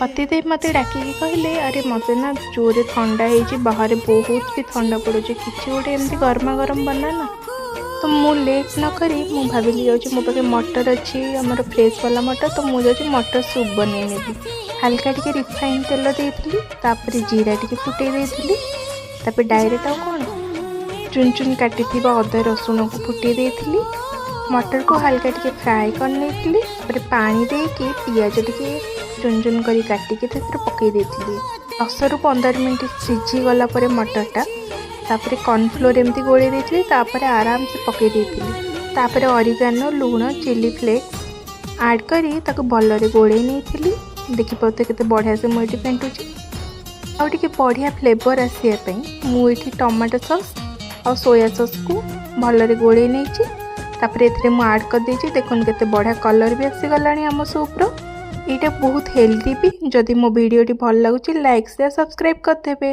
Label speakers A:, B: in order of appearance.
A: पतिदेव मत डाकिकी कहले अरे मत ना जोरे ठंडा हो बाहर बहुत भी ठंडा पड़े किसी गोटे एमती गर्मा गर्म बना ना। तो मु लेट न करी मु भाविली जाऊँ मो पाखे मटर अच्छी आमर फ्रेश वाला मटर तो मुझे मटर सूप बन नेबी। हल्का टिके रिफाइन तेल देती तापर जीरा टिके फुटे देती तापर डायरेक्ट आ कौन चुन चुन काटी अदा रसुण को फुटे देती मटर को हल्का टिके फ्राए कर पानी देके पियाज टिके चुन चुन करी काटिके पकई देती 10 ରୁ 15 मिनट सीझी गला पर मटरटा तापर कॉर्नफ्लोर एमती गोले देती तापर आराम से पकई देती तापर ऑरिगानो लूण चिली फ्लेक्स ऐड करी ताको भलरे गोले नहीं देखी पाते केते बढ़िया से मुझे फेंटुची आउ टिके बढ़िया फ्लेवर आसापी मुझे टमाटो सॉस और सोया सॉस को भलरे गोले नहीं तापर एथरे मु ऐड कर देछि देखुन केते बढ़िया कलर भी आसी गलानी आम सूप रो। एटा बहुत हेल्दी भी जदि मो वीडियो टी भल लागुची लाइक शेयर सब्सक्राइब कर देबे।